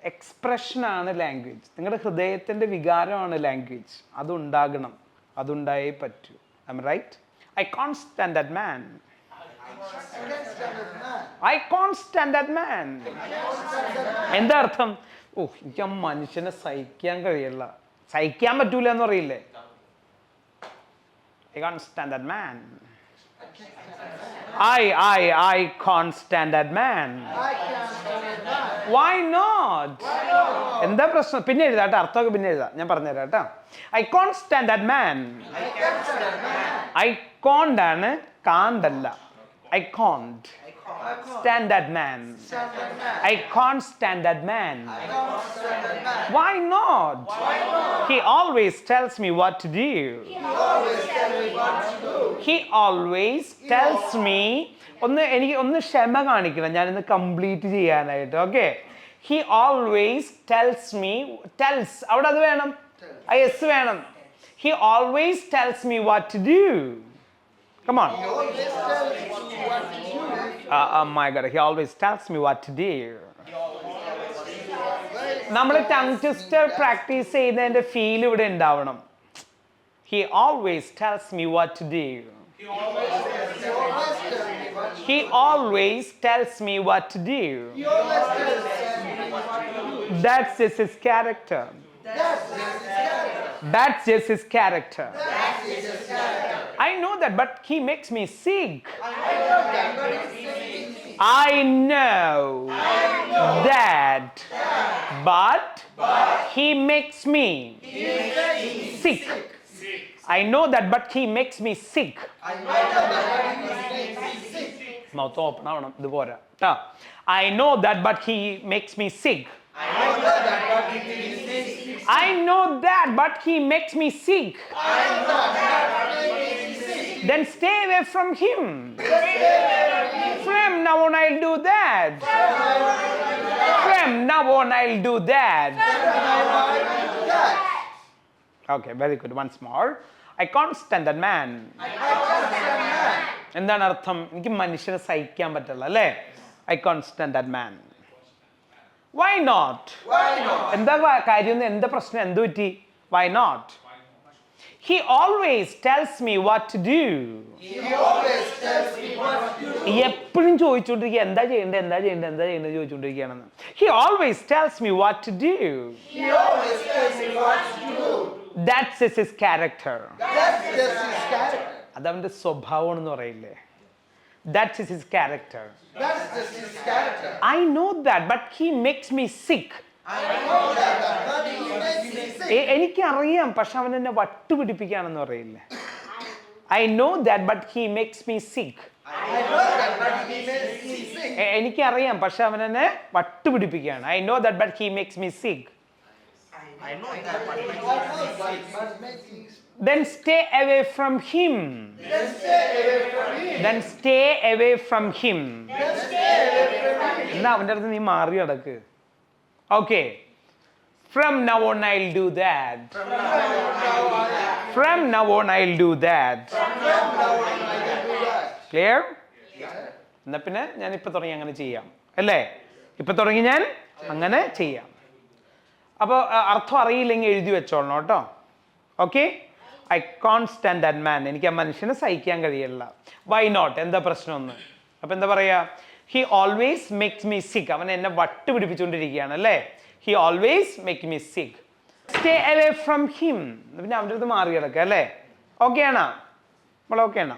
എക്സ്പ്രഷനാണ് language. നിങ്ങളുടെ ഹൃദയത്തിൻ്റെ വികാരമാണ് ലാംഗ്വേജ്. അതുണ്ടാകണം, അതുണ്ടായേ പറ്റൂ. I am right? I can't stand that man. I can't stand that man. എന്താ അർത്ഥം? എനിക്ക് ആ മനുഷ്യനെ സഹിക്കാൻ കഴിയില്ല. സഹിക്കാൻ പറ്റൂല എന്ന് പറയില്ലേ? I can't stand that man. I can't stand that man. Why not? എന്താ പ്രശ്നം? പിന്നെ എഴുതാട്ടെ, അർത്ഥമൊക്കെ പിന്നെ എഴുതാം, ഞാൻ പറഞ്ഞുതരാം കേട്ടോ. I can't stand that man. I can't ആണ്, can't അല്ല. I can't stand that man. I can't stand that man. Why not? He always tells me what to do. He always tells me. ഒന്ന് ക്ഷമ കാണിക്കണം, ഞാനിന്ന് complete ചെയ്യാനായിട്ട്. Okay. He always tells me. Tells അവിടെ അത് വേണം, yes വേണം. He always tells me what to do. Come on. He always tells me what to do. Oh my God. He always tells me what to do. നമ്മൾ tongue twister practice ചെയ്യുന്നതിന്റെ feel ഇവിടെ ഉണ്ടാവണം. He always tells me what to do. He always tells me what to do. That's just his character. That's just his character. I know that, but he makes me sick. I know that, but he makes me sick. I know that, but he makes me sick. Mouth open ആവണം, ഇത് പോരാ. I know that, but he makes me sick. I know that, but he makes me sick. Then stay away from him. From now on I'll do that. From now on I'll do that. Okay, very good. Once more. I can't stand that man. എന്താണ് അർത്ഥം? എനിക്ക് മനുഷ്യനെ സഹിക്കാൻ പറ്റില്ല അല്ലേ? I can't stand that man. Why not? എന്താ കാര്യം? എന്താ പ്രശ്നം? എന്ത് പറ്റി? Why not? He always tells me what to do. എപ്പോഴും ചോദിച്ചുകൊണ്ടിരിക്കുക, എന്താ ചെയ്യേണ്ടത് ചോദിച്ചുകൊണ്ടിരിക്കുകയാണെന്ന്. He always tells me what to do. That's just his character. അതവന്റെ സ്വഭാവമാണെന്ന് പറയില്ലേ? That's just his character. I know that, but he makes me sick. എനിക്കറിയാം, പക്ഷെ അവൻ എന്നെ വട്ടുപിടിപ്പിക്കുകയാണെന്ന് പറയില്ലേ? I know that, but he makes me sick. എനിക്കറിയാം, പക്ഷെ അവൻ എന്നെ വട്ടുപിടിപ്പിക്കുകയാണ്. I know that, but he makes me sick. Then stay away from him. Then stay away from him. എന്നാ അവൻ്റെ അടുത്ത് നീ മാറി നടക്ക്. Okay. From now on I'll do that. From now on I'll do that. Clear? എന്നാ പിന്നെ ഞാൻ ഇപ്പൊ തുടങ്ങി അങ്ങനെ ചെയ്യാം അല്ലേ? ഇപ്പൊ തുടങ്ങി ഞാൻ അങ്ങനെ ചെയ്യാം. അപ്പോൾ അർത്ഥം അറിയില്ലെങ്കിൽ എഴുതി വെച്ചോളണം കേട്ടോ. Okay. I can't stand that man. എനിക്ക് ആ മനുഷ്യനെ സഹിക്കാൻ കഴിയില്ല. Why not? എന്താ പ്രശ്നം ഒന്ന്? അപ്പൊ എന്താ പറയാ? He always makes me sick. അവൻ എന്നെ വട്ടുപിടിപ്പിച്ചുകൊണ്ടിരിക്കുകയാണ് അല്ലേ? He always makes me sick. Stay away from him. പിന്നെ അവൻ്റെ അടുത്ത് മാറി കിടക്കുക അല്ലേ? ഓക്കെ ആണോ? നമ്മൾ ഓക്കെ ആണോ?